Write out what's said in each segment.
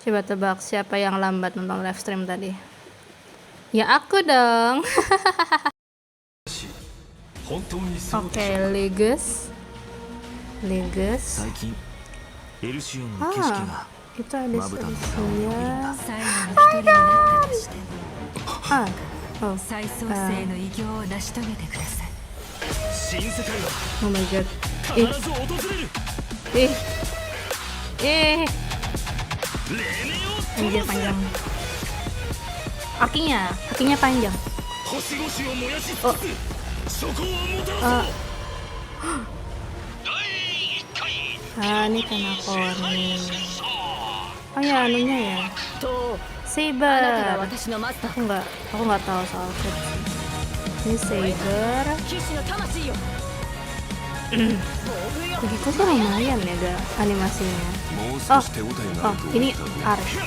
Coba tebak siapa yang lambat nonton live stream tadi. Ya aku dong. Oke, Legus. Itu ada Alicia. Oh my god. Anjir panjang. Kakinya panjang. Ini kenapa nih? Oh ya, anunya ya. Saber. Aku nggak tahu soal versi. Ini Saber. Begitu sih lumayan ya ada animasinya. Oh, ini Archer.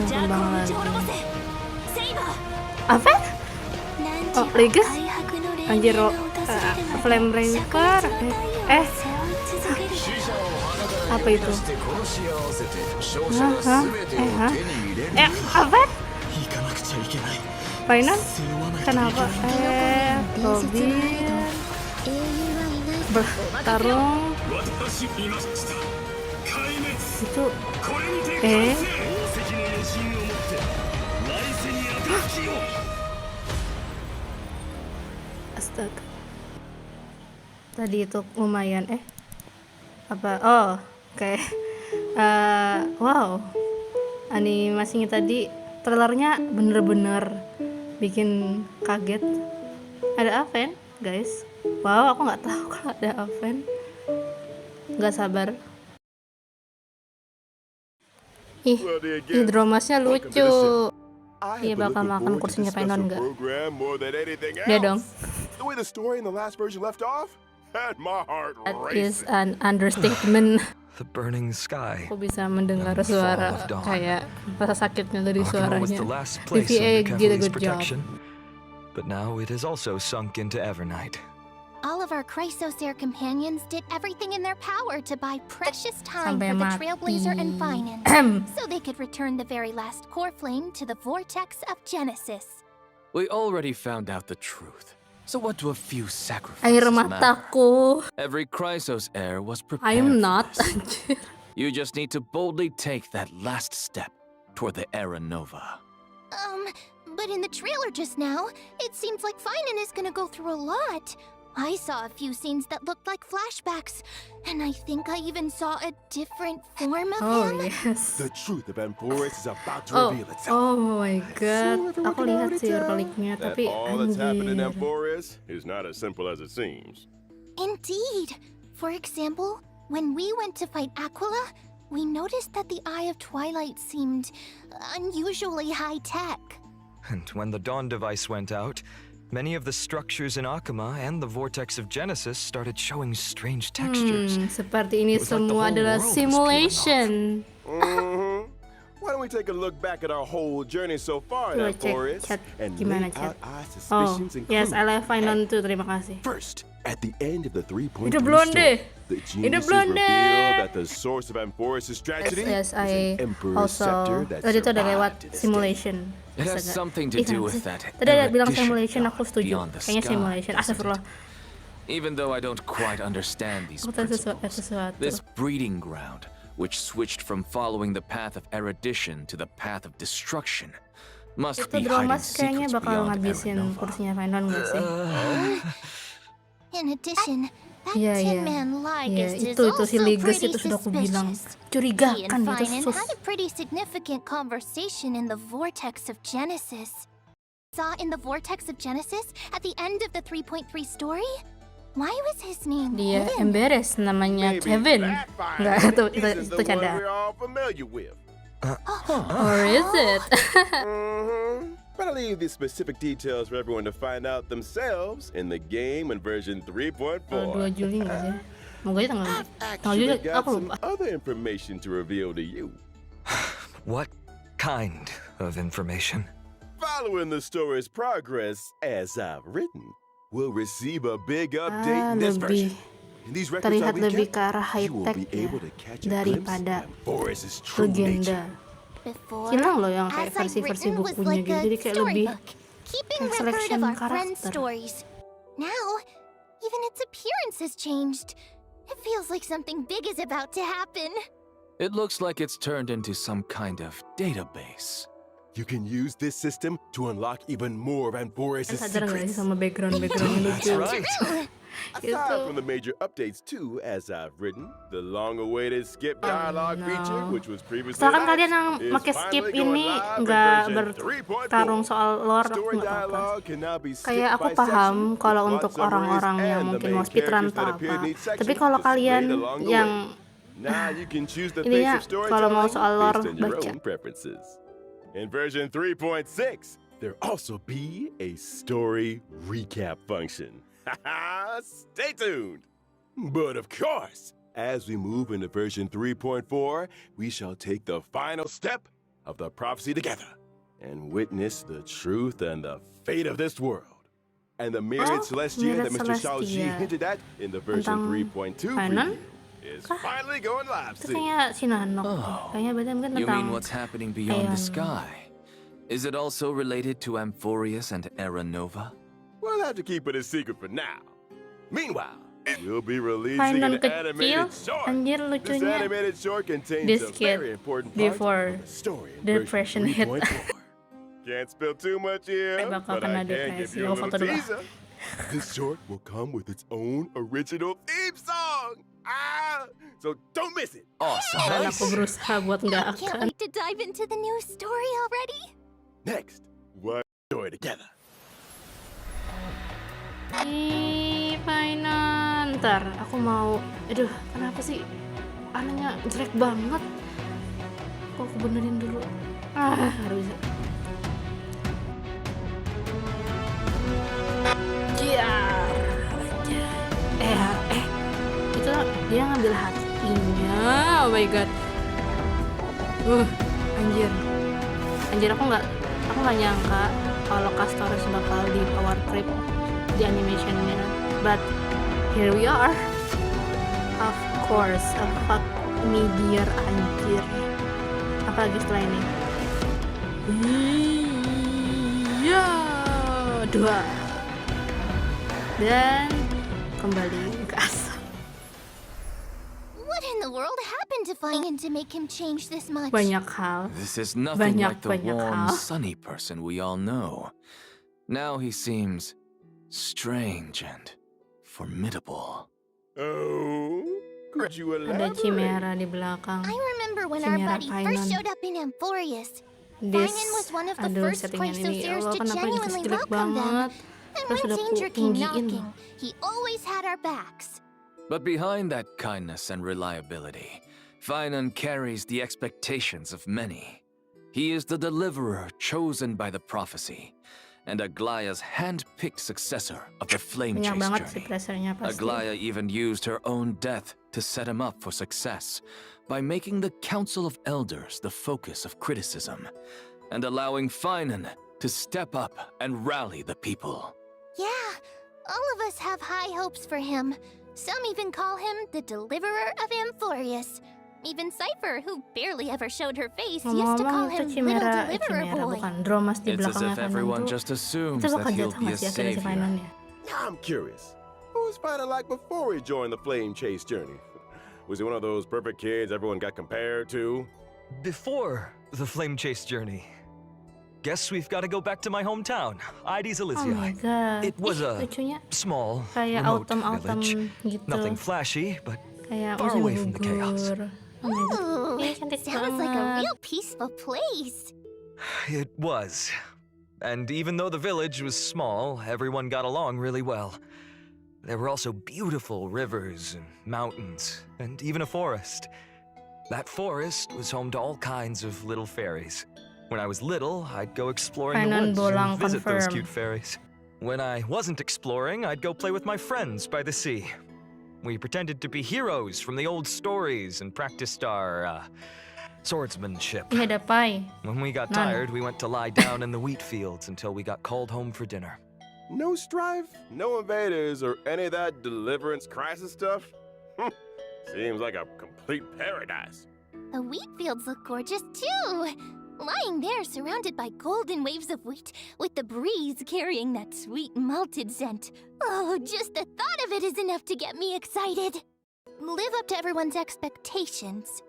Kembang lagi. Apa? Oh, Legus? Anjir, Flame Ranger. Apa itu? Apa? Phainon? Kenapa? Robin bertarung itu astaga, tadi itu lumayan apa? Oh, oke. Wow, animasinya tadi trailernya bener-bener bikin kaget. Ada Aven, guys. Wow, aku nggak tahu kalau ada Aven. Nggak sabar. Dromasnya lucu. Iya, bakal makan kursinya Phainon nggak? Dia dong. That is an understatement. The burning sky. Aku bisa mendengar suara kayak rasa sakitnya dari suaranya. TVA did a good job. But now it has also sunk into Evernight. All of our Chrysosaur companions did everything in their power to buy precious time for the Trailblazer and Phainon, so they could return the very last core flame to the vortex of Genesis. We already found out the truth. So what do a few sacrifices Air matter? mataku. Every Chrysos heir was prepared I am for not. this. You just need to boldly take that last step toward the Era Nova. But in the trailer just now, it seems like Phainon is gonna go through a lot. I saw a few scenes that looked like flashbacks, and I think I even saw a different form of him. Yes. The truth of Amphoris is about to reveal itself. Oh my god. Aku lihat sih reliknya, tapi all that's happened in anjir. Amphoris is not as simple as it seems. Indeed. For example, when we went to fight Aquila, we noticed that the Eye of Twilight seemed unusually high-tech. And when the Dawn device went out, many of the structures in Akuma and the vortex of Genesis started showing strange textures. Seperti ini It was like the semua whole adalah world was peeling simulation. Why don't we take a look back at our whole journey so far in Coba Amphoris chat and gimana lay chat. out our Oh, suspicions and yes, clues. I love Phainon too. Terima kasih. First, at the end of the 3.3 Hidup blonde. story, the Hidup geniuses blonde. reveal that the source of Amphoris' tragedy Yes, is I an emperor's also. scepter that Tadi itu ada lewat survived to this day. simulation. It has Astaga. something to Ih, do kenapa with sih? that Tadi ada bilang erudition simulation, aku god setuju. beyond the Kayaknya sky, simulation. doesn't it? Astagfirullah. Even though I don't quite understand these Aku tahu principles, sesuatu. this breeding ground, which switched from following the path of erudition to the path of destruction, must Itu be hiding Dromas kayaknya secrets bakal beyond ngabisin Era Nova. kursinya Phainon gak sih? In addition, that Iya, iya. Tin Man Lygus Iya, is itu also si Lygus pretty itu sudah aku bilang suspicious. He and curigakan itu Phainon sus. had a pretty significant conversation in the vortex of Genesis. Saw in the vortex of Genesis at the end of the 3.3 story? Why was his name Dia hidden? embarrass namanya Maybe Kevin. that Enggak, Phainon itu isn't the one canda. we're all familiar with. Or is it? But I'll leave the specific details for everyone to find out themselves in the game in version 3.4. 2 Juli nggak sih? Moga aja tanggal Actually Juli, got aku some lupa. other information to reveal to you. What kind of information? Following the story's progress as I've written, will receive a big update in this lebih version. In these records terlihat that we lebih kept, ke arah high you will tech be ya able to catch a glimpse daripada of Forrest's true nature. legenda. Before, Hilang loh yang kayak as I'd versi-versi written, was bukunya like gitu, a jadi kayak lebih storybook, keeping kayak record selection of our friends' karakter. stories. Now, even its appearance has changed. It feels like something big is about to happen. It looks like it's turned into some kind of database. You can use this system to unlock even more of Forrest's Sadar nggak sih secrets. sama background-background That's lucu? right. Aside from the major updates too, as I've written, the long-awaited skip dialogue feature, which was previously Misalkan announced, kalian yang is pakai skip finally going ini live in nggak version bertarung 3.4. soal lore, aku Story nggak apa-apa. dialogue can now be skipped Kayak aku by paham section, kalau with untuk plot orang-orang summaries yang and the mungkin main mau speedrun characters atau that appear apa. in each section Tapi kalau displayed kalian along the yang way. Now you can choose the ininya, pace of kalau mau storytelling soal lore, based on your baca. own preferences. In version 3.6, there'll also be a story recap function. Stay tuned! But of course, as we move into version 3.4, we shall take the final step of the prophecy together and witness the truth and the fate of this world. And the myriad celestia that Mr. Shaoji Celestia. hinted at in the version Tentang 3.2 Phainon? preview is finally going live Itu soon. kayak Sinanok. Kayaknya berarti mungkin You tentang mean what's happening beyond the Phainon. sky? Is it also related to Amphorius and Era Nova? We'll have to keep it a secret for now. Meanwhile, we'll be releasing Phainon an kecil, animated short. anjir This lucunya. animated short contains This a kid very important part before of the story in depression version hit. 3.4. Can't spill too much here, Bakal but kena I can give depresi. you a Oh, foto little dulu. teaser. This short will come with its own original theme song. So don't miss it. Awesome. Dan aku berusaha buat nggak I can't akan. wait to dive into the new story already. Next, one story together. Ih, Phainon. Ntar, aku mau. Aduh, kenapa sih? Anehnya jelek banget. Kok aku benerin dulu? Harus bisa. Jiar. Itu dia ngambil hatinya. Oh my god. Anjir. Anjir, aku nggak nyangka kalau Castores bakal di power trip di animationnya, but here we are. Of course, fuck me dear, anjir. Apa lagi setelah ini? Iya, 2 dan kembali ke asal. What in the world happened to Phainon to make him change this much? Banyak hal. This is nothing like the Banyak warm, hal. sunny person we all know. Now he seems strange and formidable. Oh, could you Ada elaborate? Chimera di belakang. I remember when our Chimera buddy Phainon. first showed up in Amphorius. This, Phainon was one of the aduh, first settingan ini, ya Quasar Allah, to kenapa ini genuinely jelek welcome them. banget. And Terus when udah danger aku came tinggiin. knocking, he always had our backs. But behind that kindness and reliability, Phainon carries the expectations of many. He is the deliverer chosen by the prophecy, and Aglaya's hand-picked successor of the flame Banyak chase banget sih journey. pressernya pasti. Aglaya even used her own death to set him up for success by making the Council of Elders the focus of criticism, and allowing Phainon to step up and rally the people. Yeah, all of us have high hopes for him. Some even call him the deliverer of Amphorius. Even Cypher, who barely ever showed her face, used to call Ngomong-ngomong itu him Little Chimera, Deliverer Boy. bukan Dromas di It's as belakangnya if Phainon everyone tuh. just assumes Itu that bakal he'll jatuh be nggak a sih akhirnya si Phainon savior. ya? Now I'm curious. What was Phainon like before he joined the flame chase journey? Was he one of those perfect kids everyone got compared to? Before the flame chase journey, guess we've got to go back to my hometown, Ides Oh my Elysiae. god. It was a lucunya small, kayak remote autumn village. gitu. Nothing flashy, but Kayak far musim away from the chaos. gugur. Oh my god. Ooh, Iya, cantik sounds like a banget. real peaceful place. It was. And even though the village was small, everyone got along really well. There were also beautiful rivers and mountains, and even a forest. That forest was home to all kinds of little fairies. When I was little, I'd go exploring the Phainon woods bolang and visit those confirm. cute fairies. When I wasn't exploring, I'd go play with my friends by the sea. We pretended to be heroes from the old stories and practiced our swordsmanship. Iya, ada Pai. When we got None. tired, we went to lie down in the wheat fields until we got called home for dinner. No strife, no invaders, or any of that deliverance crisis stuff? Seems like a complete paradise. The wheat fields look gorgeous too. Lying there surrounded by golden waves of wheat, with the breeze carrying that sweet malted scent. Oh, just the thought of it is enough to get me excited. Live up to everyone's expectations.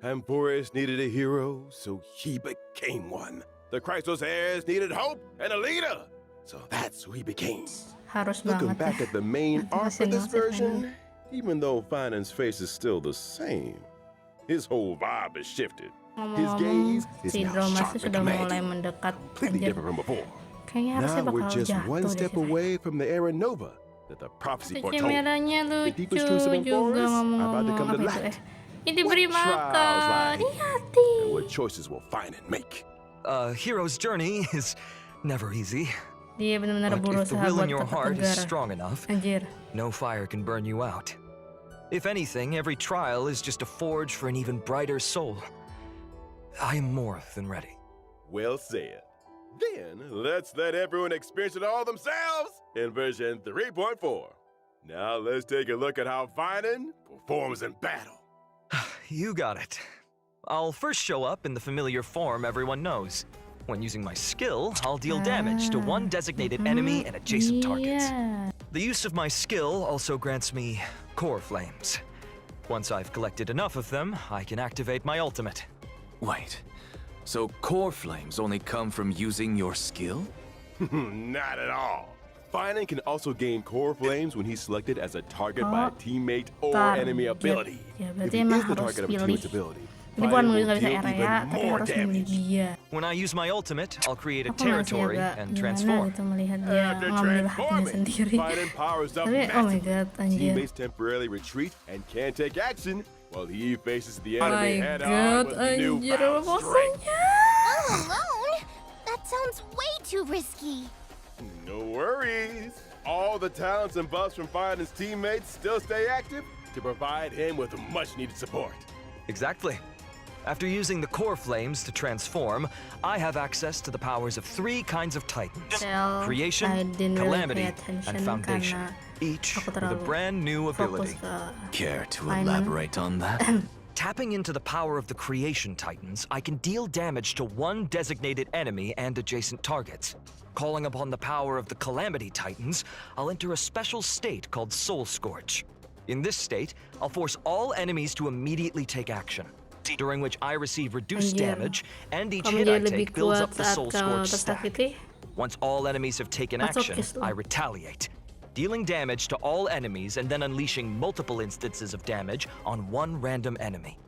Amphoris needed a hero, so he became one. The Chrysos heirs needed hope and a leader, so that's who he became. Harus Looking banget back ya. at the main Nanti arc kasih of this notes ya, version, even though Phainon's face is still the same, his whole vibe has shifted. His Ngomong-ngomong, gaze is si now Dromasnya sharp and sudah mulai commanding, mendekat. completely Anjir, different from before. kayaknya harusnya Now we're bakal just jatuh one deh step sih. away from the era Nova that the prophecy Cuci foretold. merahnya The lucu deepest truths of juga Amphoris are about to ngomong-ngomong come to apa itu light. Ini diberi What trials makan. lie Di ahead, hati. and what choices will Phainon make? A hero's journey is never easy. Dia benar-benar But if the berusaha will buat in your tetap heart is tegar. strong enough, Anjir. no fire can burn you out. If anything, every trial is just a forge for an even brighter soul. I am more than ready. Well said. Then let's let everyone experience it all themselves in version 3.4. Now let's take a look at how Phainon performs in battle. You got it. I'll first show up in the familiar form everyone knows. When using my skill, I'll deal damage to one designated enemy and adjacent targets. Iya. The use of my skill also grants me core flames. Once I've collected enough of them, I can activate my ultimate. Wait, so core flames only come from using your skill? Not at all. Phainon can also gain core flames when he's selected as a target by a teammate or enemy target. ability. Ya, If berarti he emang is the harus target of a pilih. teammate's ability, Ini bukan Phainon will nggak bisa deal area, even tapi more harus milih damage. dia. When I use my ultimate, I'll create a Aku masih territory agak and gimana transform. gitu melihat dia After ngambil hatinya transforming, sendiri. Phainon powers up Tapi oh my massively. god, anjir. Teammates temporarily retreat and can't take action while he faces the Oh enemy my head on god, with anjir newfound strength. pokoknya. All alone? That sounds way too risky. No worries. All the talents and buffs from Phainon's teammates still stay active to provide him with much-needed support. Exactly. After using the core flames to transform, I have access to the powers of 3 kinds of titans. Well, I Creation, didn't really calamity, pay attention and foundation. karena Each aku with a terlalu brand new fokus ability. ke Care to Phainon. elaborate on that? Tapping into the power of the creation titans, I can deal damage to one designated enemy and adjacent targets. Calling upon the power of the calamity titans, I'll enter a special state called Soul Scorch. In this state, I'll force all enemies to immediately take action, during which I receive reduced Anjir. damage, and each Kamu hit I jadi lebih take builds kuat up the saat Soul kau Scorch stack. tersakiti. Once all enemies have taken action, Masokis I lu. retaliate, dealing damage to all enemies and then unleashing multiple instances of damage on one random enemy.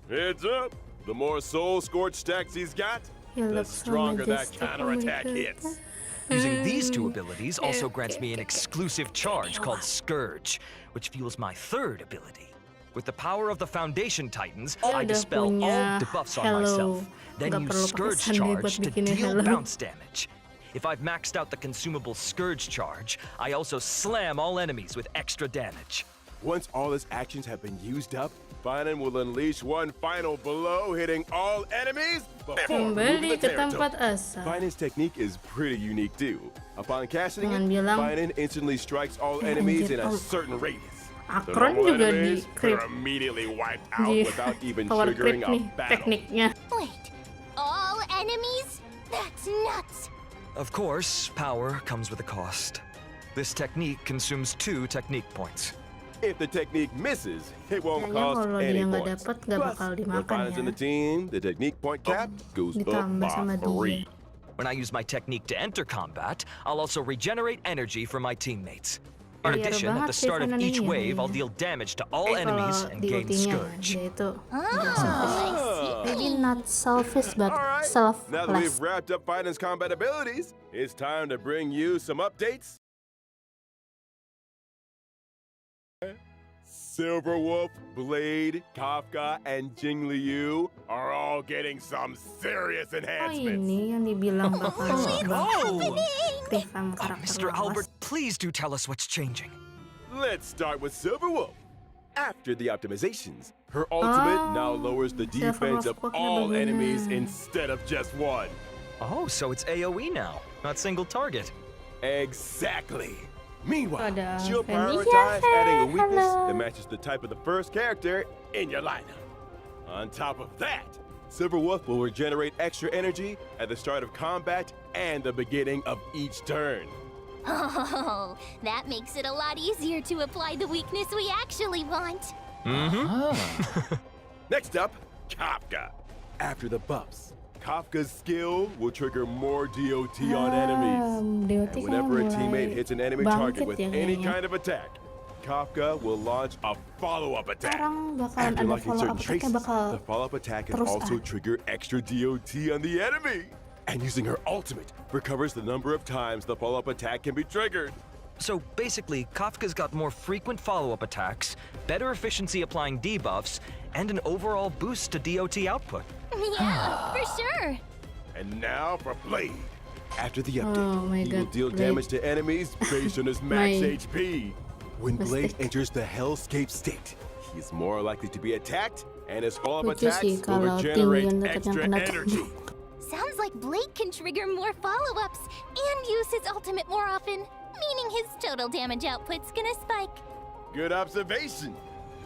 Heads up. The more Soul Scorch stacks he's got, He the looks so stronger that majestic, oh my counterattack God. hits. Using these 2 abilities also grants me an exclusive charge called Scourge, which fuels my 3rd ability. With the power of the Foundation Titans, Dia I udah dispel all punya debuffs on hello. myself, then Nggak use perlu pakai Scourge Sunday buat Charge to bikinin deal hello. bounce damage. If I've maxed out the consumable Scourge Charge, I also slam all enemies with extra damage. Once all his actions have been used up, Phainon will unleash one final blow, hitting all enemies before moving Kembali the ke tempat territory. asal. Phainon's technique is pretty unique too. Upon casting Jangan it, bilang- Phainon instantly strikes all enemies anjir, in a oh. certain radius. The Akron normal juga enemies, di creep they're immediately wiped out di without even power triggering creep a nih battle. tekniknya. Wait, all enemies? That's nuts. Of course, power comes with a cost. This technique consumes 2 technique points. If the technique misses, it won't Kayaknya cost kalau any dia nggak points. dapet, nggak Plus, bakal with dimakan Phainon's ya. in the team, the technique point cap goes up ditambah sama by dia. 3. When I use my technique to enter combat, I'll also regenerate energy for my teammates. In Biar addition, at banget the sih start of Phainon each ini wave, I'll jadinya. deal damage to all enemies Kalau and di gain ultinya Scourge. dia itu Oh, I see. maybe not selfish but All right, now that we've selfless. wrapped up Phainon's combat abilities, it's time to bring you some updates. Silverwolf, Blade, Kafka, and Jingliu are all getting some serious Oh enhancements. ini yang dibilang bakal aktif sama Oh, karakter Mr. lawas. Albert, please do tell us what's changing. Let's start with Silverwolf. After the optimizations, her ultimate now lowers the defense of Silverwolf kok all kayak enemies begini? instead of just one. Oh, so it's AoE now, not single target. Exactly. Meanwhile, Ada she'll Aven. prioritize Yeah, adding a weakness hello. that matches the type of the first character in your lineup. On top of that, Silverwolf will regenerate extra energy at the start of combat and the beginning of each turn. Oh, that makes it a lot easier to apply the weakness we actually want. Next up, Kafka. After the buffs, Kafka's skill will trigger more DOT on enemies. DOT And whenever a kan teammate mulai hits an enemy target bangkit with ya any kayaknya. kind of attack, Kafka will launch a follow-up attack. Sekarang bakalan After ada locking follow certain up traces, attack-nya bakal the follow-up attack can terus also trigger extra DOT on the enemy. And using her ultimate recovers the number of times the follow-up attack can be triggered. So basically, Kafka's got more frequent follow-up attacks, better efficiency applying debuffs, and an overall boost to DOT output. Yeah, for sure. And now for Blade. After the update, Oh my he will God, deal Blade. damage to enemies based on his max My HP. When Blade mistake. enters the Hellscape state, he is more likely to be attacked, and his follow-up Lucu sih attacks will kalau regenerate tinggi yang dekat yang extra kena energy. Sounds like Blade can trigger more follow-ups and use his ultimate more often, meaning his total damage output's gonna spike. Good observation.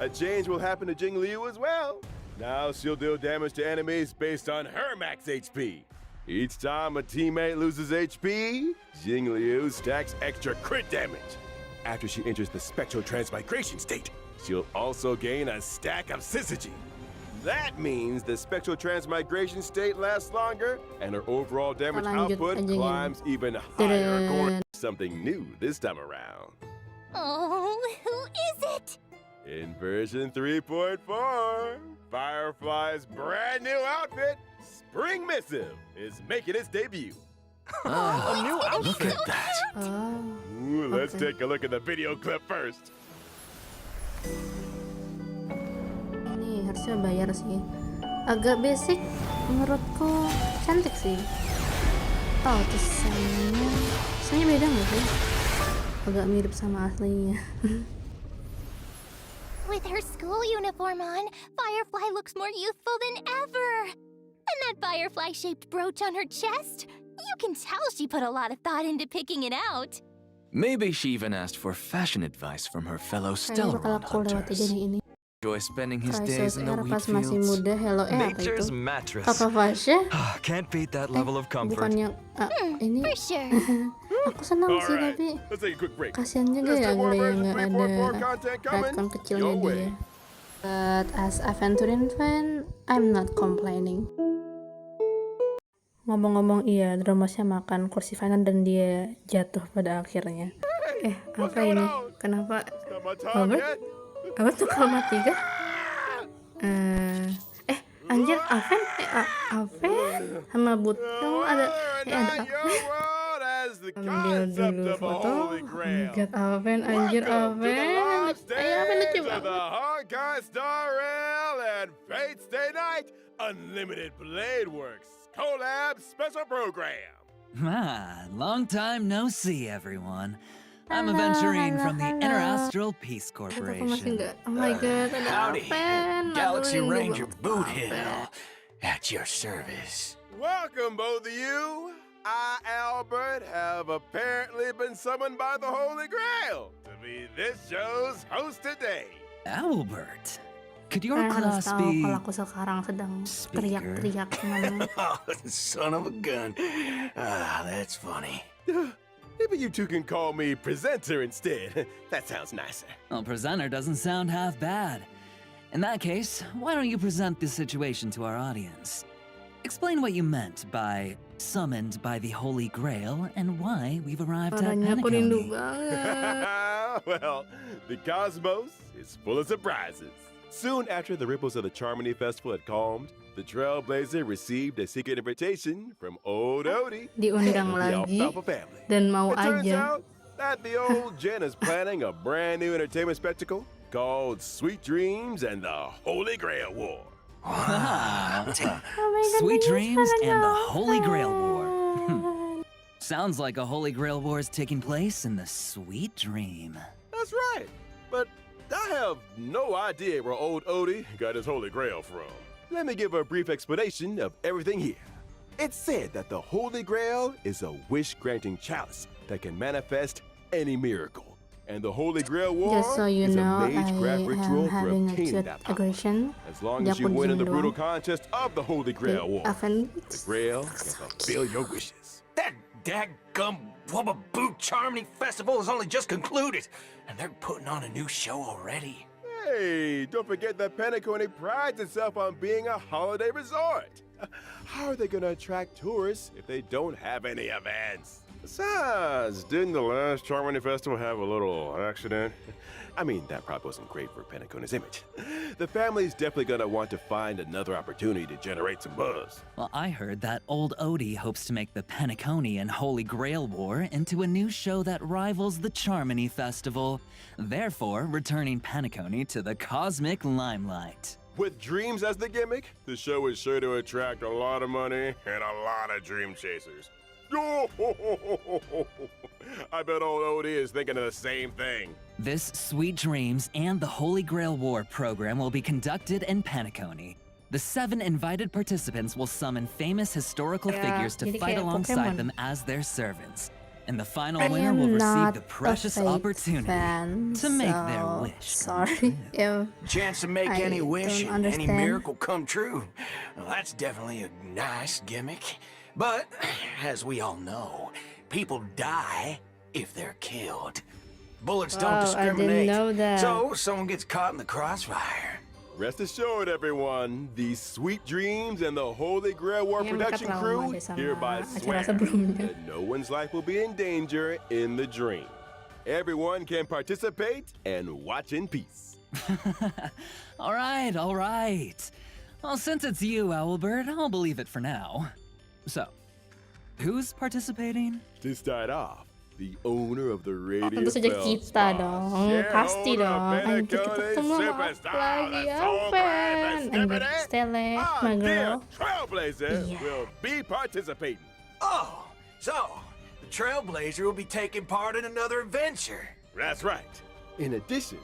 A change will happen to Jing Liu as well. Now she'll deal damage to enemies based on her max HP. Each time a teammate loses HP, Jing Liu stacks extra crit damage. After she enters the spectral transmigration state, she'll also gain a stack of syzygy. That means the spectral transmigration state lasts longer, and her overall damage Lanjut output aja gini. climbs even higher, going Tadaan. something new this time around. Oh, who is it? In version 3.4, Firefly's brand new outfit, Spring Missive, is making its debut. Ah, A new look outfit. at that. Oh, Ooh, let's Okay. take a look at the video clip first. ini harusnya bayar sih. Agak basic menurutku, cantik sih. Oh, desainnya beda nggak sih? Agak mirip sama aslinya. With her school uniform on, Firefly looks more youthful than ever. And that firefly-shaped brooch on her chest, you can tell she put a lot of thought into picking it out. Maybe she even asked for fashion advice from her fellow Kayaknya bakal Stellarond aku lewat aja hunters. nih ini. Enjoy spending his days in the HSR wheat pas masih fields. muda, hello apa Nature's itu? mattress. Kakak Fasya? Can't beat that level of comfort. Bukan yang ini For sure. aku senang All sih right, tapi let's take a quick break. kasihan juga There's ya still more Gule yang version nggak 3.4 ada content coming retcon kecilnya your way. dia. But as Aventurine fan, I'm not complaining. Ngomong-ngomong iya, Dromasnya makan kursi Phainon dan dia jatuh pada akhirnya. Apa ini? Kenapa? Not my time Apa? yet. Apa tuh kalimat 3? Anjir, Aven? Aven? Sama Butong ada Now ada your world as the ambil concept dulu of a foto. holy Oh my grail. god, Aven, anjir, Welcome to the Aven. live Aven lucu stage of banget. the Honkai Star Rail and Fate's Day Night Unlimited Blade Works collab special program. Ah, long time no see, everyone. I'm Hello, Aventurine hello, from the hello. Interastral Peace Aku masih Corporation. enggak. Oh my god, ada Howdy, Aven. Galaxy Aduh, rindu Ranger banget Boot Aven. Hill at your service. Welcome, both of you. I, Albert, have apparently been summoned by the Holy Grail to be this show's host today. Albert, could your Kalian harus class tahu be... kalau aku sekarang sedang teriak-teriak ngomong. Oh, son of a gun. Ah, that's funny. Maybe you two can call me presenter instead. That sounds nicer. Well, presenter doesn't sound half bad. In that case, why don't you present the situation to our audience? Explain what you meant by summoned by the Holy Grail and why we've arrived at Suaranya aku rindu Penacony. banget. Well, the cosmos is full of surprises. Soon after the ripples of the Charmony Festival had calmed, the Trailblazer received a secret invitation from old Odie Diundang and the lagi Alfalfa family. dan mau It turns aja. out that the old Jen is planning a brand new entertainment spectacle called Sweet Dreams and the Holy Grail War. Ah, Oh my god, Sweet ini Dreams suaranya and the Holy Grail War. Aven. Sounds like a Holy Grail War is taking place in the Sweet Dream. That's right, but I have no idea where old Odie got his Holy Grail from. Let me give a brief explanation of everything here. It's said that the Holy Grail is a wish-granting chalice that can manifest any miracle. And the Holy Grail War Just so you is know, a magecraft I ritual am for having a obtaining cute that power. aggression. As long Dia as you win in the pun brutal doang. contest of the Holy Grail War, Aven the Grail can fulfill your wishes. That daggum Wubba Charmony Festival has only just concluded, and they're putting on a new show already. Hey, don't forget that Penacony prides itself on being a holiday resort. How are they going to attract tourists if they don't have any events? Besides, didn't the last Charmony Festival have a little accident? I mean, that probably wasn't great for Penacony's image. The family's definitely going to want to find another opportunity to generate some buzz. Well, I heard that old Odie hopes to make the Penacony and Holy Grail War into a new show that rivals the Charmony Festival, therefore returning Penacony to the cosmic limelight. With dreams as the gimmick, the show is sure to attract a lot of money and a lot of dream chasers. I bet old Odie is thinking of the same thing. This Sweet Dreams and the Holy Grail War program will be conducted in Penacony. The 7 invited participants will summon famous historical figures to jadi fight kayak alongside Pokemon. them as their servants. And the final I winner will am receive not the a precious fate opportunity fan, to make their so wish. Sorry if Chance to make I any wish don't and any understand. miracle come true. Well, that's definitely a nice gimmick. But, as we all know, people die if they're killed. Bullets don't Wow, I discriminate. didn't know that. So, someone gets caught in the crossfire. Rest assured, everyone, the Sweet Dreams and the Holy Grail War Kayaknya production mereka crew trauma deh sama hereby acara swear sebelumnya. that no one's life will be in danger in the dream. Everyone can participate and watch in peace. All right, all right. Well, since it's you, Owlbird, I'll believe it for now. So, who's participating? To start off, the owner of the Radio Tentu saja Bell kita Spa, dong, pasti shareholder dong. Anjir, kita Penacony ketemu sama superstar, lagi the soul Aven. crime Anjir, festivities. Stele, Our my dear girl. Trailblazer Yeah. will be participating. Oh, so the Trailblazer will be taking part in another adventure. That's right. In addition,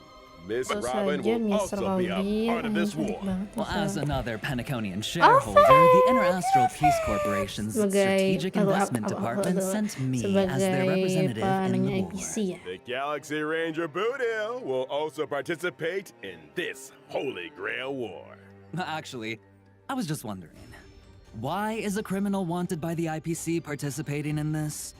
Miss Terus Robin saja will Miss also be a Robin, part of this anjir, war. banget Well, ya. as another Penaconian shareholder, the Interastral Peace Corporation's Strategic Investment Department sent me as their representative in penanya the war. APC ya. The Galaxy Ranger Boodle will also participate in this Holy Grail War. Actually, I was just wondering, why is a criminal wanted by the IPC participating in this?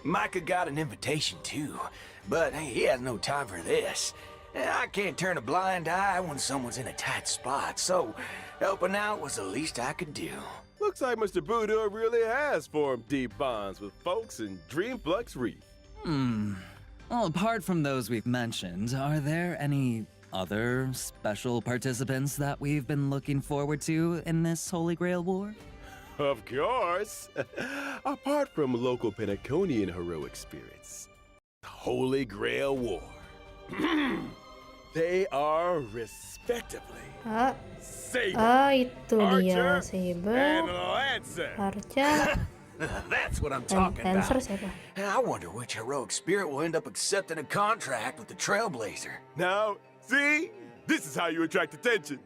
Micah got an invitation too, but he has no time for this. I can't turn a blind eye when someone's in a tight spot, so helping out was the least I could do. Looks like Mr. Boodle really has formed deep bonds with folks in Dreamflux Reef. Well, apart from those we've mentioned, are there any other special participants that we've been looking forward to in this Holy Grail War? Of course. Apart from local Penaconian heroic spirits, the Holy Grail War. They are respectively Ah, Saber, itu dia Archer, Saber, and Lancer. Archer, That's what I'm dan talking Lancer about. siapa? I wonder which heroic spirit will end up accepting a contract with the Trailblazer. Now, see? This is how you attract attention.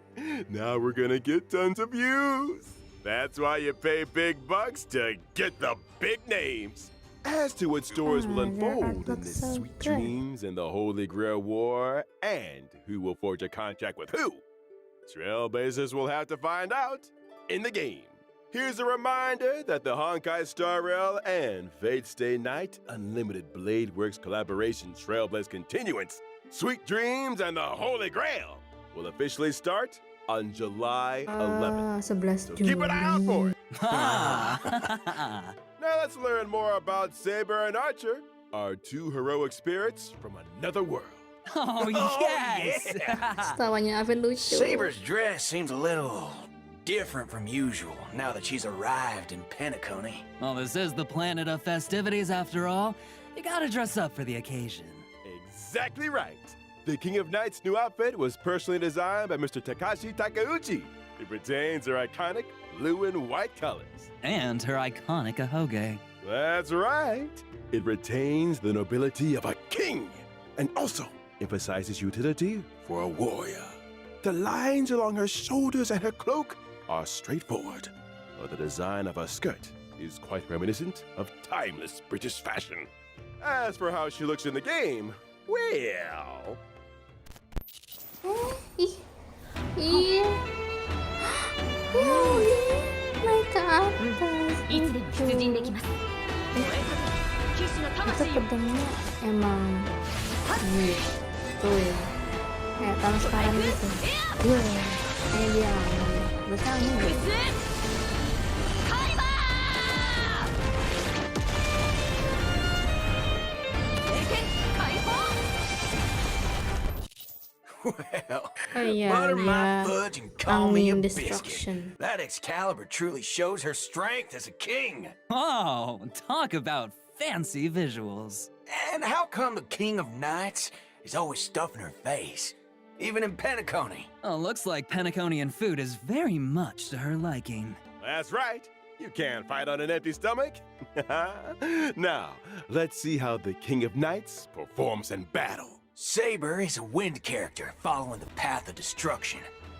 Now we're gonna get tons of views. That's why you pay big bucks to get the big names. As to what stories will Ah, that unfold in looks this so Sweet good. Dreams and the Holy Grail War, and who will forge a contract with who, Trailblazers will have to find out in the game. Here's a reminder that the Honkai Star Rail and Fate Stay Night Unlimited Blade Works collaboration Trailblaze Continuance, Sweet Dreams and the Holy Grail will officially start on July 11th. 11 So keep an eye out for Juli. it. Now let's learn more about Saber and Archer, our two heroic spirits from another world. Oh, yes! Tawanya Aven lucu. Saber's dress seems a little different from usual now that she's arrived in Penacony. Well, this is the planet of festivities after all. You gotta dress up for the occasion. Exactly right. The King of Night's new outfit was personally designed by Mr. Takashi Takeuchi. It retains her iconic blue and white colors. And her iconic ahoge. That's right. It retains the nobility of a king and also emphasizes utility for a warrior. The lines along her shoulders and her cloak are straightforward, while the design of her skirt is quite reminiscent of timeless British fashion. As for how she looks in the game, well... Ih, ih, naik ke atas. Itu pedangnya emang gitu ya, kayak transparan gitu. Kayak dia terus ini gitu. Well, Yeah, butter my yeah. fudge and call me a Angin biscuit. destruction. That Excalibur truly shows her strength as a king. Oh, talk about fancy visuals. And how come the King of Knights is always stuffing her face? Even in Penacony. Oh, looks like Penaconian food is very much to her liking. That's right. You can't fight on an empty stomach. Now, let's see how the King of Knights performs in battle. Saber is a wind character following the path of destruction.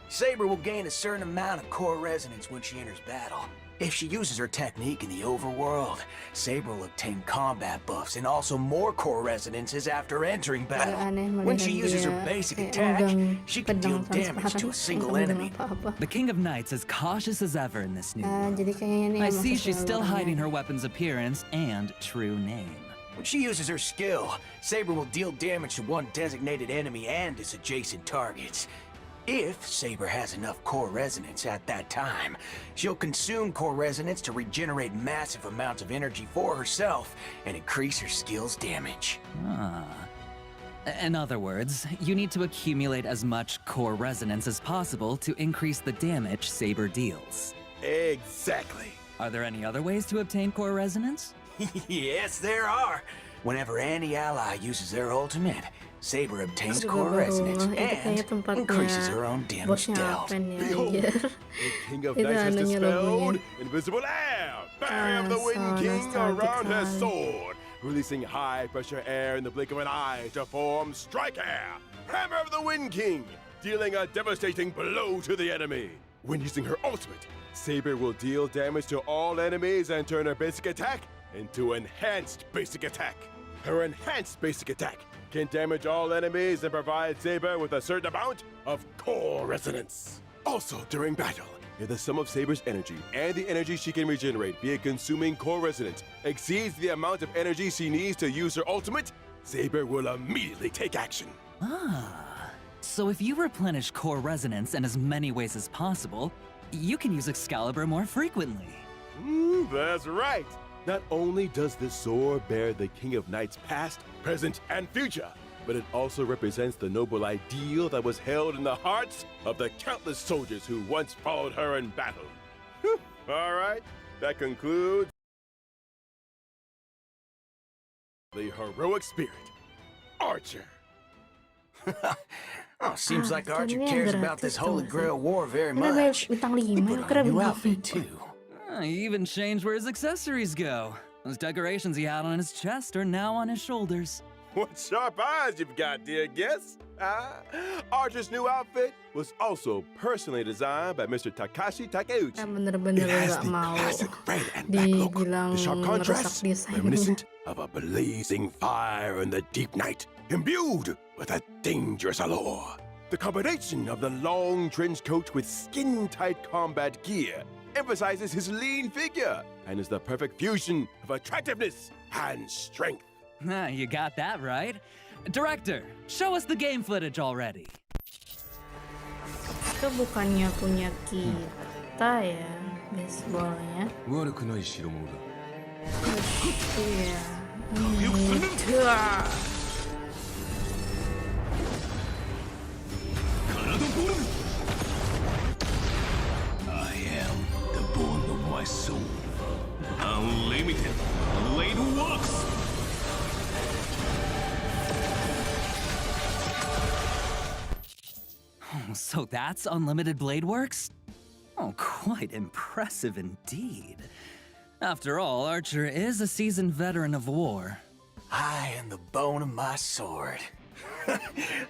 Saber will gain a certain amount of core resonance when she enters battle. If she uses her technique in the overworld, Saber will obtain combat buffs and also more core resonances after entering battle. When she uses her basic attack, she can deal damage to a single enemy. The King of Knights is cautious as ever in this new world. Jadi kayaknya ini I emang see she's still keseluruhannya. hiding her weapon's appearance and true name. When she uses her skill, Saber will deal damage to one designated enemy and its adjacent targets. If Saber has enough core resonance at that time, she'll consume core resonance to regenerate massive amounts of energy for herself and increase her skill's damage. Ah. In other words, you need to accumulate as much core resonance as possible to increase the damage Saber deals. Exactly. Are there any other ways to obtain core resonance? Yes, there are. Whenever any ally uses their ultimate, Saber obtains Juga core baru resonance ngeh, itu kayaknya and tempatnya increases her own damage bosnya dealt. Aven ya, Behold, anjir. the King of Itu Knights has anunya dispelled logonya. invisible air. Bam! The Wind so King nostalgic around her sekali. sword, releasing high-pressure air in the blink of an eye to form Strike Air. Hammer of the Wind King, dealing a devastating blow to the enemy. When using her ultimate, Saber will deal damage to all enemies and turn her basic attack into enhanced basic attack. Her enhanced basic attack can damage all enemies and provide Saber with a certain amount of core resonance. Also, during battle, if the sum of Saber's energy and the energy she can regenerate via consuming core resonance exceeds the amount of energy she needs to use her ultimate, Saber will immediately take action. Ah. So if you replenish core resonance in as many ways as possible, you can use Excalibur more frequently. That's right. Not only does this sword bear the King of Knights past, present, and future, but it also represents the noble ideal that was held in the hearts of the countless soldiers who once followed her in battle. Whew. All right, that concludes the heroic spirit, Archer. Oh, seems Ah, like Archer kayaknya cares gratis about this tuh Holy masih. Grail war very Ini ada much. bintang He 5, put aku on kira a new bintang outfit 4. too. He even changed where his accessories go. Those decorations he had on his chest are now on his shoulders. What sharp eyes you've got, dear guest. Archer's new outfit was also personally designed by Mr. Takashi Takeuchi. Saya bener-bener It has gak the mau classic red and black look, dibilang the sharp merusak contrast, desainnya. reminiscent of a blazing fire in the deep night, imbued with a dangerous allure. The combination of the long trench coat with skin-tight combat gear emphasizes his lean figure and is the perfect fusion of attractiveness and strength. Ah, you got that right. Director, show us the game footage already. Itu bukannya punya kita ya, baseballnya. 悪くない代物だ。 Iya. Gitu. I am the bone of my soul. Unlimited blade works. So that's Unlimited Blade Works? Oh, quite impressive indeed. After all, Archer is a seasoned veteran of war. I am the bone of my sword.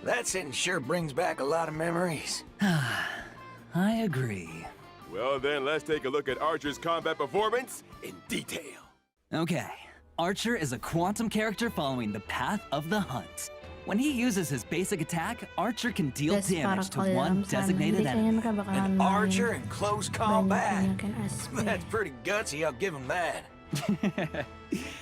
That sentence sure brings back a lot of memories. I agree. Well then, let's take a look at Archer's combat performance in detail. Okay, Archer is a quantum character following the path of the hunt. When he uses his basic attack, Archer can deal Guys, para damage to kalau one dalam sana, designated jadi kayaknya enemy. mereka bakalan An main archer in close combat. banyak-banyakin SP. That's pretty gutsy, I'll give him that.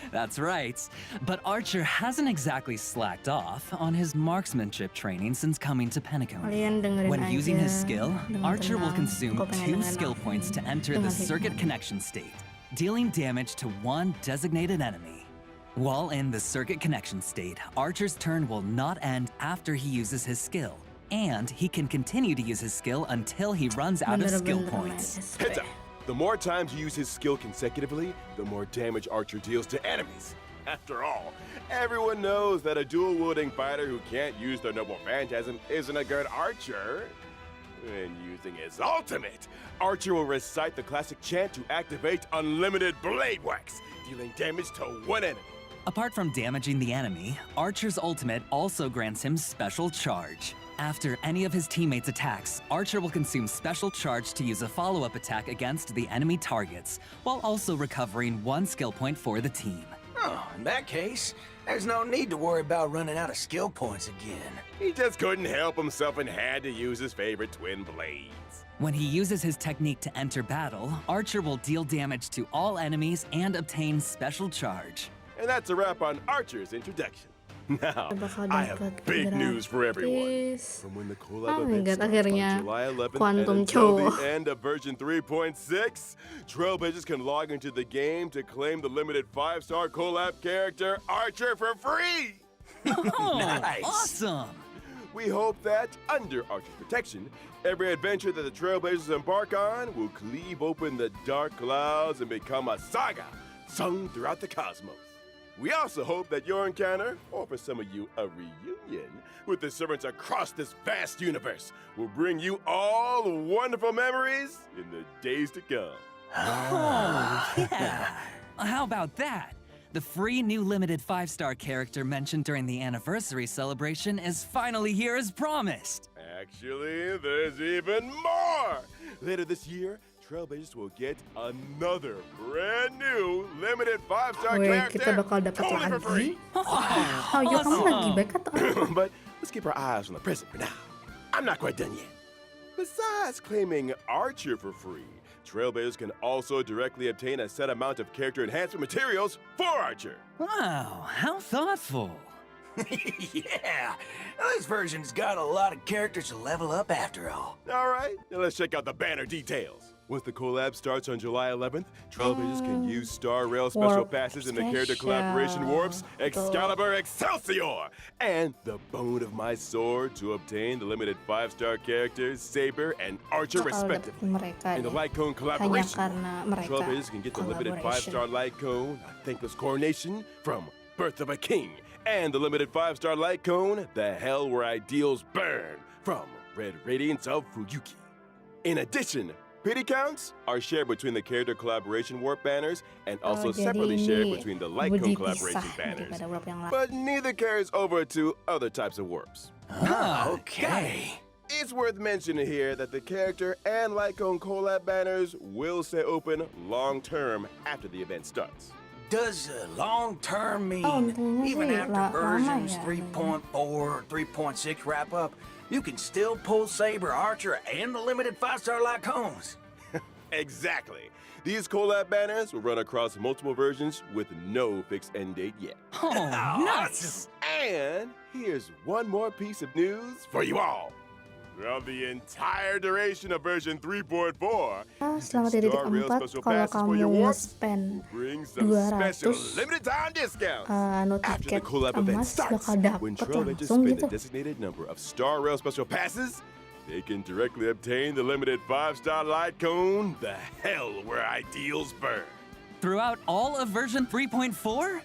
That's right. But Archer hasn't exactly slacked off on his marksmanship training since coming to Penacony. Kalian dengerin When aja using his skill, dengan Archer will tenang. consume Gua pengen 2 dengerin skill langsung points to enter the dengan circuit hikmah. connection state, dealing damage to one designated enemy. While in the circuit connection state, Archer's turn will not end after he uses his skill, and he can continue to use his skill until he runs out of skill Bener-bener main points. SP. Heads up. The more times you use his skill consecutively, the more damage Archer deals to enemies. After all, everyone knows that a dual-wielding fighter who can't use their noble phantasm isn't a good archer. When using his ultimate, Archer will recite the classic chant to activate unlimited blade wax, dealing damage to one enemy. Apart from damaging the enemy, Archer's ultimate also grants him special charge. After any of his teammates' attacks, Archer will consume special charge to use a follow-up attack against the enemy targets, while also recovering 1 skill point for the team. Oh, in that case, there's no need to worry about running out of skill points again. He just couldn't help himself and had to use his favorite twin blades. When he uses his technique to enter battle, Archer will deal damage to all enemies and obtain special charge. And that's a wrap on Archer's introduction. Now, Bakal I have dapat big news for everyone. gratis. From when the Oh collab my event God, starts akhirnya on July 11th and Quantum until cowok. the end of version 3.6, Trailblazers can log into the game to claim the limited 5-star collab character Archer for free. Oh, Nice. awesome! We hope that, under Archer's protection, every adventure that the Trailblazers embark on will cleave open the dark clouds and become a saga sung throughout the cosmos. We also hope that your encounter, or for some of you, a reunion, with the servants across this vast universe will bring you all wonderful memories in the days to come. Oh, yeah! How about that? The free new limited 5-star character mentioned during the anniversary celebration is finally here as promised. Actually, there's even more! Later this year, Trailblazers will get another brand new limited 5-star Weh, character kita bakal dapat totally for free. lagi. Oh, yuk kamu lagi back atau? But let's keep our eyes on the present for now. I'm not quite done yet. Besides claiming Archer for free, Trailblazers can also directly obtain a set amount of character enhancement materials for Archer. Wow, how thoughtful. Yeah, this version's got a lot of characters to level up after all. All right, now let's check out the banner details. Once the collab starts on July 11th, Trailblazers can use Star Rail special Warp passes in the character collaboration warps Excalibur Excelsior and the Bone of My Sword to obtain the limited 5-star characters Saber and Archer Bakal dapat respectively. mereka In the deh. Light Cone Hanya collaboration, karena mereka Trailblazers can get the limited collaboration. 5-star Light Cone, A Thankless Coronation from Birth of a King, and the limited 5-star Light Cone, The Hell Where Ideals Burn from Red Radiance of Fuyuki. In addition, pity counts are shared between the character collaboration warp banners and also Jadi separately shared ini between the Light Cone dipisah collaboration banners. daripada warp yang lain. But neither carries over to other types of warps. Okay. It's worth mentioning here that the character and Light Cone collab banners will stay open long-term after the event starts. Does long term mean tentunya even sih after lama versions ya. 3.4 or 3.6 wrap up, you can still pull Saber, Archer, and the limited 5-star Light Cones? Exactly. These collab banners will run across multiple versions with no fixed end date yet. Oh, nice! And here's one more piece of news for you all. Throughout the entire duration of version 3.4, Selama di titik 4, kalau kamu nge-spend bring some special 200 limited time discounts. anu After the tiket collab event emas starts, bakal when dapet Trailblazers langsung spend gitu. a designated number of Star Rail special passes, they can directly obtain the limited 5-star Light Cone, The Hell Where Ideals Burn. Throughout all of version 3.4?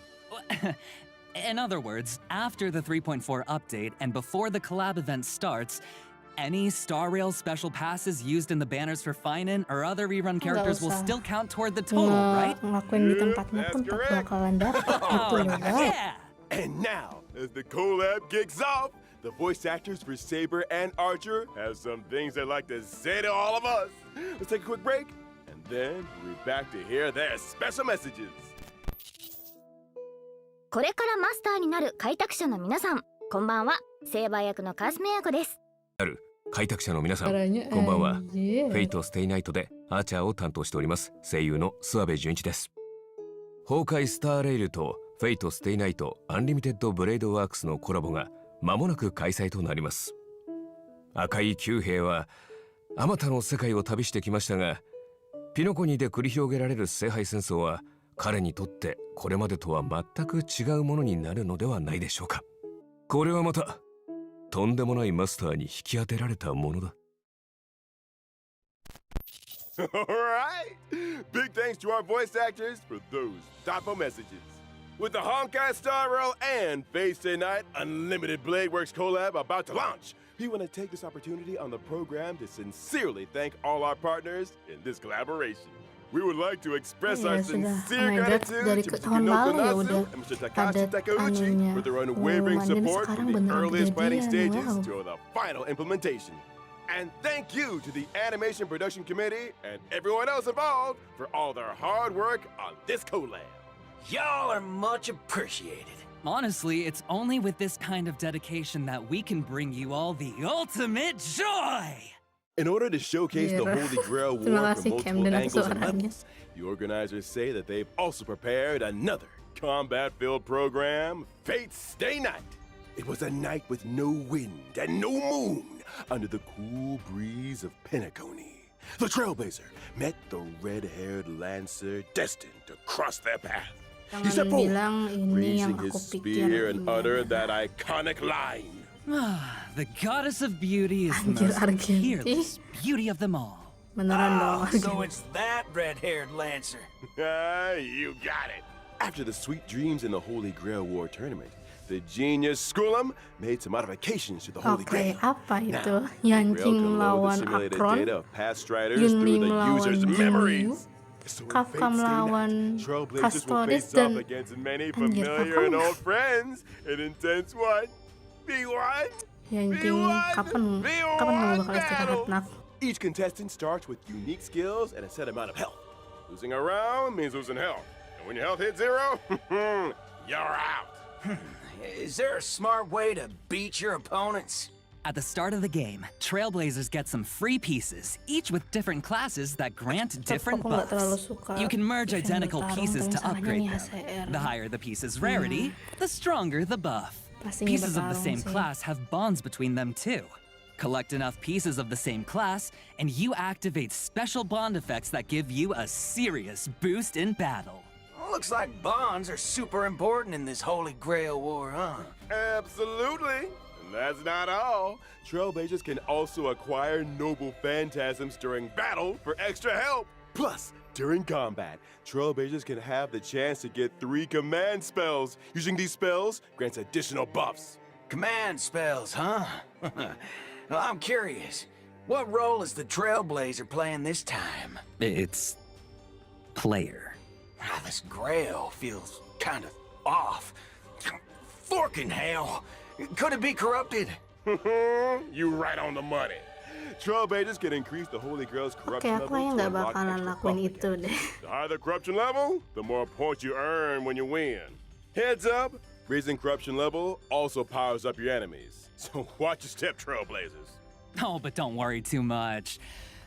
In other words, after the 3.4 update and before the collab event starts, any Star Rail special passes used in the banners for Phainon or other rerun characters will usah. still count toward the total, right? Ngelakuin di tempatnya That's pun tak correct. bakalan dapet gitu loh guys. Yeah! And now, as the collab kicks off, the voice actors for Saber and Archer have some things they'd like to say to all of us. Let's take a quick break, and then we'll be back to hear their special messages. これからマスターになる開拓者の皆さん、こんばんは。セーバー役のカスメ役です。開拓者の皆さん、 Caranya こんばんは。 aja. フェイトステイナイトでアーチャーを担当しております声優の諏訪部純一です。崩壊スターレイルとフェイトステイナイトアンリミテッドブレイドワークスのコラボが間もなく開催となります。赤い九兵はあまたの世界を旅してきましたが、ピノコニで繰り広げられる聖杯戦争は彼にとってこれまでとは全く違うものになるのではないでしょうか。これはまたとんでもないマスターに引き当てられたものだ。Alright! Big thanks to our voice actors for those thoughtful messages. With the Honkai Star Rail and Fate Stay Night Unlimited Blade Works collab about to launch, we want to take this opportunity on the program to sincerely thank all our partners in this collaboration. We would like to express our sincere gratitude to Mr. Kinoko Natsu and Mr. Takashi Takeuchi for their unwavering support from the earliest planning stages to the final implementation. And thank you to the Animation Production Committee and everyone else involved for all their hard work on this collab. Y'all are much appreciated. Honestly, it's only with this kind of dedication that we can bring you all the ultimate joy! In order to showcase the Yeah. Holy Grail Terima War kasih, from Cam, multiple dengan angles and suaranya. levels, the organizers say that they've also prepared another combat-filled program, Fate Stay Night. It was a night with no wind and no moon under the cool breeze of Penacony. The Trailblazer met the red-haired Lancer destined to cross their path. He stepped Jangan forward, bilang ini yang raising his aku spear and pikir. uttered that iconic line. The goddess of beauty is the Anjir, most Argenti. peerless beauty of them all. Beneran dong. So it's that red-haired Lancer. You got it. After the sweet dreams in the Holy Grail War tournament, the genius Skullum made some modifications to the Holy Oke, Grail. apa itu? Now, the Yancing Grail can load the melawan simulated Akron, data of past striders Yunli through the melawan user's Jinyu, memories. So in Kafka Fate Stay melawan Night, Trailblazers will Custodes face off dan- against many Anjir, familiar Kafka and mah. old friends in intense one. V1! Yancing kapan kamu bakal istirahat, Nak? Each contestant starts with unique skills and a set amount of health. Losing a round means losing health. And when your health hits 0, you're out. Is there a smart way to beat your opponents? At the start of the game, Trailblazers get some free pieces, each with different classes that grant different Aku nggak terlalu buffs. suka You can merge event identical bertarung, pieces to tapi masalahnya upgrade nih them. HSR. The higher the piece's rarity, the stronger the buff. Pastinya Pieces of the bertarung same sih. class have bonds between them too. Collect enough pieces of the same class, and you activate special bond effects that give you a serious boost in battle. Looks like bonds are super important in this Holy Grail War, huh? Absolutely. And that's not all. Trailblazers can also acquire noble phantasms during battle for extra help. Plus, during combat, Trailblazers can have the chance to get 3 command spells. Using these spells grants additional buffs. Command spells, huh? Well, I'm curious. What role is the Trailblazer playing this time? It's player. This Grail feels kind of off. Forking hell! Could it be corrupted? You right on the money. Trailblazers can increase the Holy Grail's Oke, corruption aku level yang to nggak unlock bakalan extra lakuin buff itu deh. The higher the corruption level, the more points you earn when you win. Heads up, raising corruption level also powers up your enemies. So watch your step, Trailblazers. Oh, but don't worry too much.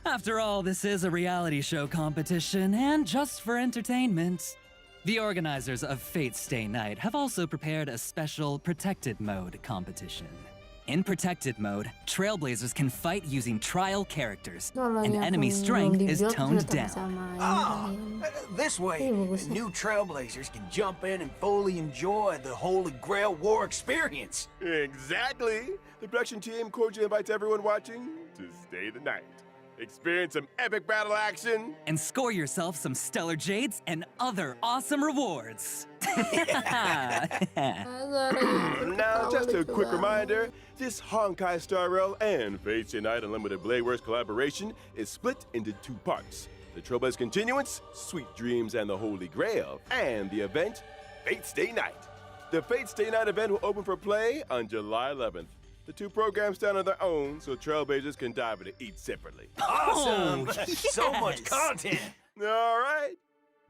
After all, this is a reality show competition, and just for entertainment. The organizers of Fate Stay Night have also prepared a special Protected Mode competition. In Protected Mode, Trailblazers can fight using trial characters, and Soalnya enemy aku strength belum is di-build, toned sudah tak bisa down. main Oh, kalian. this way, bagusnya. new Trailblazers can jump in and fully enjoy the Holy Grail War experience. Exactly. The production team cordially invites everyone watching to stay the night. Experience some epic battle action. And score yourself some stellar jades and other awesome rewards. Now, just a quick reminder, this Honkai Star Rail and Fate Stay Night Unlimited Blade Works collaboration is split into 2 parts. The Trailblaze Continuance, Sweet Dreams and the Holy Grail, and the event, Fate Stay Night. The Fate Stay Night event will open for play on July 11th. The 2 programs stand on their own, so Trailblazers can dive into each separately. Awesome! Oh, So much yes. content! All right.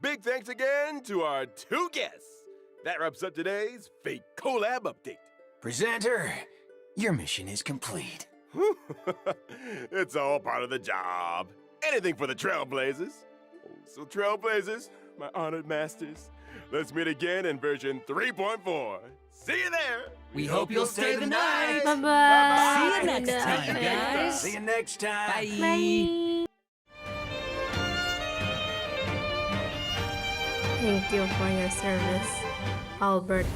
Big thanks again to our 2 guests. That wraps up today's Fate Collab Update. Presenter, your mission is complete. It's all part of the job. Anything for the Trailblazers. So Trailblazers, my honored masters, let's meet again in version 3.4. See you there. We hope you'll stay the night. Bye bye. See you next time, guys. See you next time. Bye. Bye. Thank you for your service, Albert.